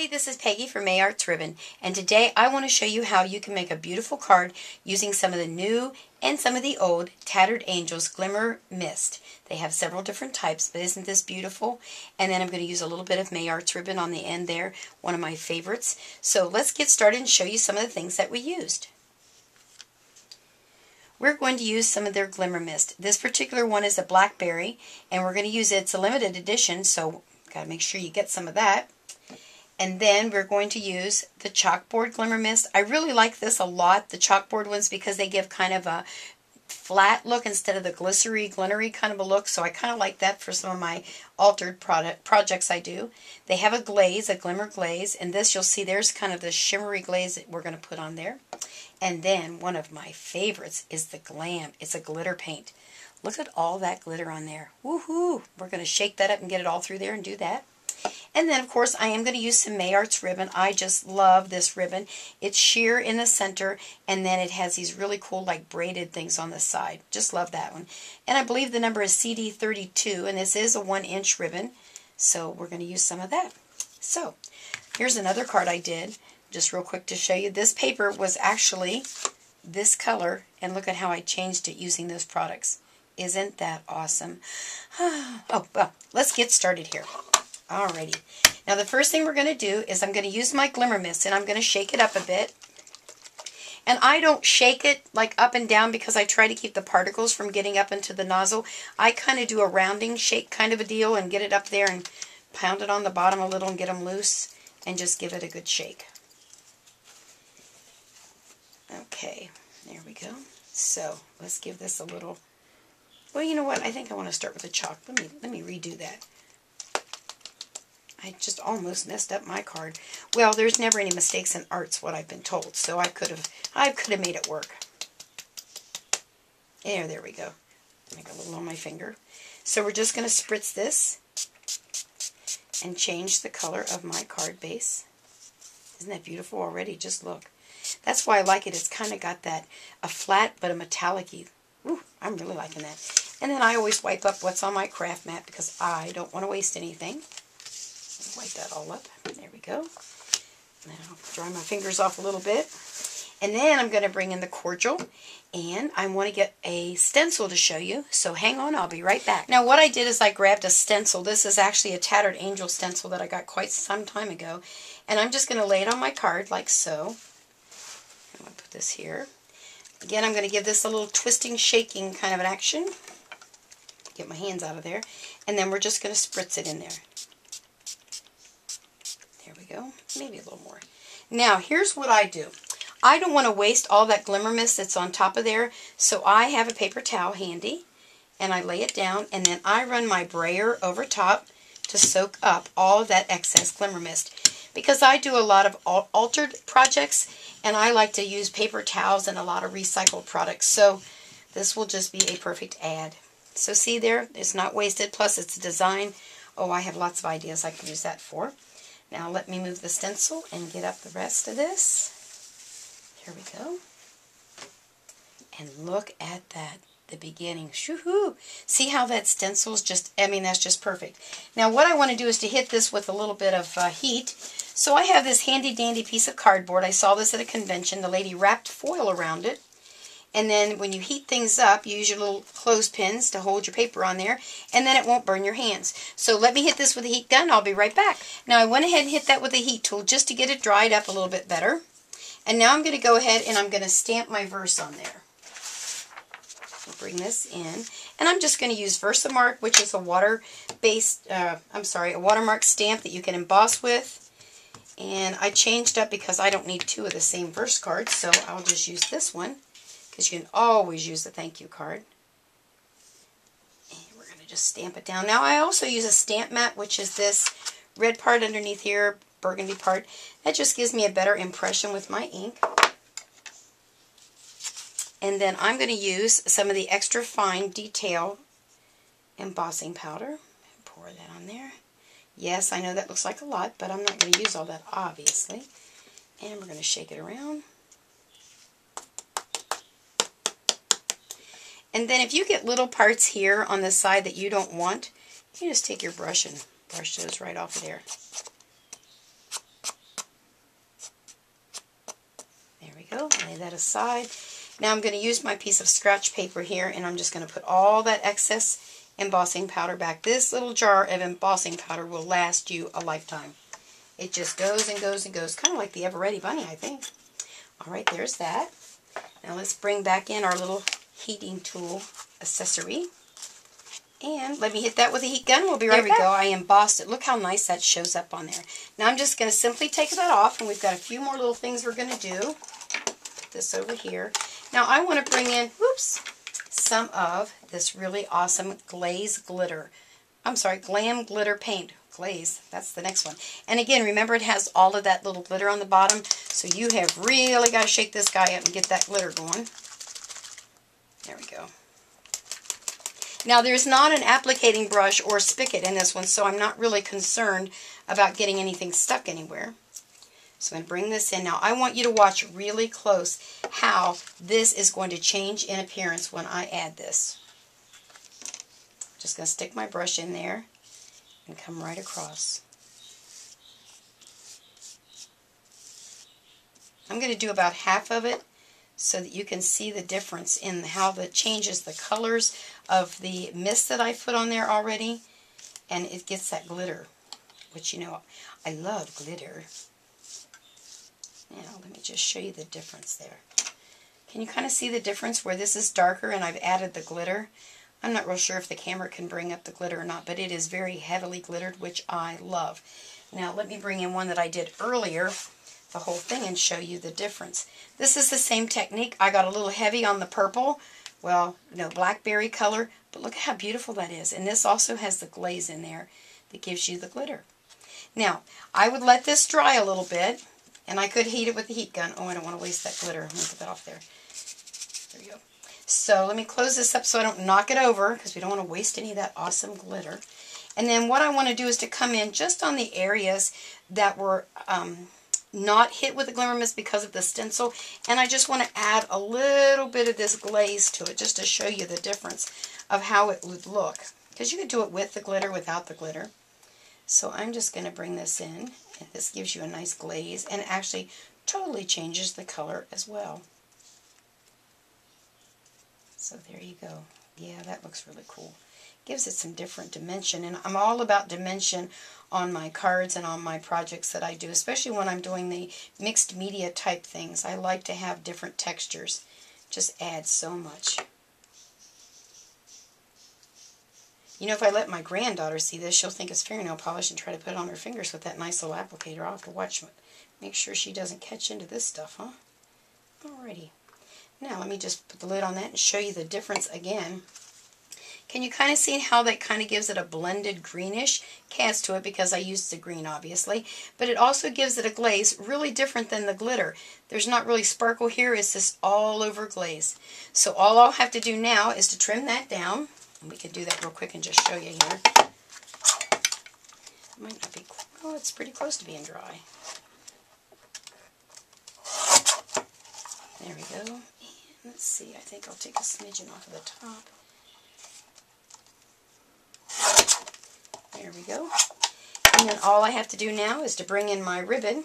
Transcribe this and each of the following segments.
everybody, this is Peggy from May Arts Ribbon, and today I want to show you how you can make a beautiful card using some of the new and some of the old Tattered Angels Glimmer Mist. They have several different types, but isn't this beautiful? And then I'm going to use a little bit of May Arts Ribbon on the end there, one of my favorites. So let's get started and show you some of the things that we used. We're going to use some of their Glimmer Mist. This particular one is a blackberry, and we're going to use it's a limited edition, so got to make sure you get some of that. And then we're going to use the chalkboard Glimmer Mist. I really like this a lot, the chalkboard ones, because they give kind of a flat look instead of the glittery kind of a look. So I kind of like that for some of my altered projects I do. They have a glaze, a glimmer glaze, and this you'll see there's kind of the shimmery glaze that we're going to put on there. And then one of my favorites is the Glam. It's a glitter paint. Look at all that glitter on there. Woohoo! We're going to shake that up and get it all through there and do that. And then, of course, I am going to use some May Arts ribbon. I just love this ribbon. It's sheer in the center, and then it has these really cool, like, braided things on the side. Just love that one. And I believe the number is CD32, and this is a 1-inch ribbon, so we're going to use some of that. So, here's another card I did, just real quick to show you. This paper was actually this color, and look at how I changed it using those products. Isn't that awesome? Oh, well, let's get started here. Alrighty. Now the first thing we're going to do is I'm going to use my Glimmer Mist and I'm going to shake it up a bit. And I don't shake it like up and down because I try to keep the particles from getting up into the nozzle. I kind of do a rounding shake kind of a deal and get it up there and pound it on the bottom a little and get them loose and just give it a good shake. Okay, there we go. So let's give this a little, well, you know what? I think I want to start with the chalk. Let me redo that. I just almost messed up my card. Well, there's never any mistakes in art's what I've been told, so I could have made it work. There we go. Make a little on my finger. So we're just going to spritz this and change the color of my card base. Isn't that beautiful already? Just look. That's why I like it. It's kind of got that a flat but a metallic-y. Ooh, I'm really liking that. And then I always wipe up what's on my craft mat because I don't want to waste anything. Wipe that all up. There we go. Now dry my fingers off a little bit. And then I'm going to bring in the cordial. And I want to get a stencil to show you. So hang on, I'll be right back. Now what I did is I grabbed a stencil. This is actually a Tattered Angel stencil that I got quite some time ago. And I'm just going to lay it on my card like so. I'm going to put this here. Again, I'm going to give this a little twisting, shaking kind of an action. Get my hands out of there. And then we're just going to spritz it in there. There we go. Maybe a little more. Now, here's what I do. I don't want to waste all that Glimmer Mist that's on top of there, so I have a paper towel handy, and I lay it down, and then I run my brayer over top to soak up all of that excess Glimmer Mist. Because I do a lot of altered projects, and I like to use paper towels and a lot of recycled products, so this will just be a perfect add. So see there, it's not wasted, plus it's a design. Oh, I have lots of ideas I can use that for. Now let me move the stencil and get up the rest of this. Here we go. And look at that, the beginning. Shoo-hoo! See how that stencil's just, I mean, that's just perfect. Now what I want to do is to hit this with a little bit of heat. So I have this handy-dandy piece of cardboard. I saw this at a convention. The lady wrapped foil around it. And then when you heat things up, you use your little clothespins to hold your paper on there, and then it won't burn your hands. So let me hit this with a heat gun. I'll be right back. Now I went ahead and hit that with a heat tool just to get it dried up a little bit better. And now I'm going to go ahead and I'm going to stamp my verse on there. I'll bring this in. And I'm just going to use Versamark, which is a water-based, a watermark stamp that you can emboss with. And I changed up because I don't need two of the same verse cards, so I'll just use this one. Because you can always use the thank you card. And we're going to just stamp it down. Now I also use a stamp mat, which is this red part underneath here, burgundy part. That just gives me a better impression with my ink. And then I'm going to use some of the extra fine detail embossing powder. Pour that on there. Yes, I know that looks like a lot, but I'm not going to use all that, obviously. And we're going to shake it around. And then if you get little parts here on the side that you don't want, you just take your brush and brush those right off of there. lay that aside. Now I'm going to use my piece of scratch paper here, and I'm just going to put all that excess embossing powder back. This little jar of embossing powder will last you a lifetime. It just goes and goes and goes, kind of like the Ever Ready Bunny, I think. All right, there's that. Now let's bring back in our little heating tool accessory. And let me hit that with a heat gun. We'll be right back. There we go. I embossed it. Look how nice that shows up on there. Now I'm just going to simply take that off, and we've got a few more little things we're going to do. Put this over here. Now I want to bring in, some of this really awesome glaze glitter. I'm sorry, glam glitter paint. Glaze, that's the next one. And again, remember it has all of that little glitter on the bottom, so you have really got to shake this guy up and get that glitter going. There we go. Now there's not an applicating brush or spigot in this one, so I'm not really concerned about getting anything stuck anywhere. So I'm going to bring this in. Now I want you to watch really close how this is going to change in appearance when I add this. Just going to stick my brush in there and come right across. I'm going to do about half of it so that you can see the difference in how that changes the colors of the mist that I put on there already, and it gets that glitter, which, you know, I love glitter. Now let me just show you the difference there. Can you kind of see the difference where this is darker and I've added the glitter? I'm not real sure if the camera can bring up the glitter or not, but it is very heavily glittered, which I love. Now let me bring in one that I did earlier, the whole thing, and show you the difference. This is the same technique. I got a little heavy on the purple, well, no, blackberry color, but look how beautiful that is. And this also has the glaze in there that gives you the glitter. Now, I would let this dry a little bit, and I could heat it with the heat gun. Oh, I don't want to waste that glitter. Let me put that off there. There we go. So let me close this up so I don't knock it over, because we don't want to waste any of that awesome glitter. And then what I want to do is to come in just on the areas that were not hit with the glimmer mist because of the stencil, and I just want to add a little bit of this glaze to it just to show you the difference of how it would look, because you could do it with the glitter, without the glitter. So I'm just going to bring this in, and this gives you a nice glaze, and it actually totally changes the color as well. So there you go. Yeah, that looks really cool. Gives it some different dimension, and I'm all about dimension on my cards and on my projects that I do, especially when I'm doing the mixed media type things. I like to have different textures. Just adds so much. You know, if I let my granddaughter see this, she'll think it's fingernail polish and try to put it on her fingers with that nice little applicator. I'll have to watch, make sure she doesn't catch into this stuff, huh? Alrighty. Now let me just put the lid on that and show you the difference again. Can you kind of see how that kind of gives it a blended greenish cast to it, because I used the green obviously, but it also gives it a glaze really different than the glitter. There's not really sparkle here, it's this all over glaze. So all I'll have to do now is to trim that down, and we can do that real quick and just show you here. It might not be, oh, it's pretty close to being dry. There we go. And let's see, I think I'll take a smidgen off of the top. There we go. And then all I have to do now is to bring in my ribbon.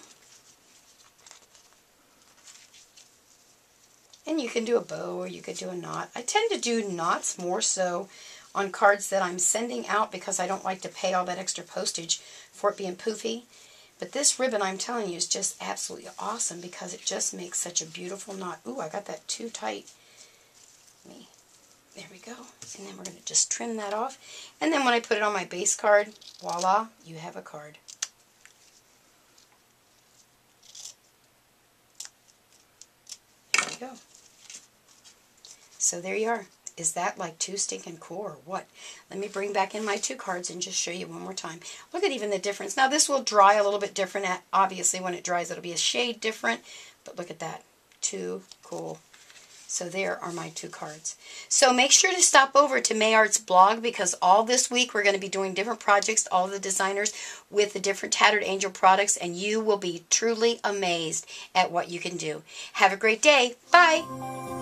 And you can do a bow or you could do a knot. I tend to do knots more so on cards that I'm sending out, because I don't like to pay all that extra postage for it being poofy. But this ribbon, I'm telling you, is just absolutely awesome because it just makes such a beautiful knot. Ooh, I got that too tight. There we go. And then we're going to just trim that off. And then when I put it on my base card, voila, you have a card. There we go. So there you are. Is that like too stinking cool or what? Let me bring back in my two cards and just show you one more time. Look at even the difference. Now this will dry a little bit different. Obviously when it dries it'll be a shade different. But look at that. Too cool. So there are my two cards. So make sure to stop over to Mayart's blog, because all this week we're going to be doing different projects, all the designers with the different Tattered Angel products, and you will be truly amazed at what you can do. Have a great day. Bye.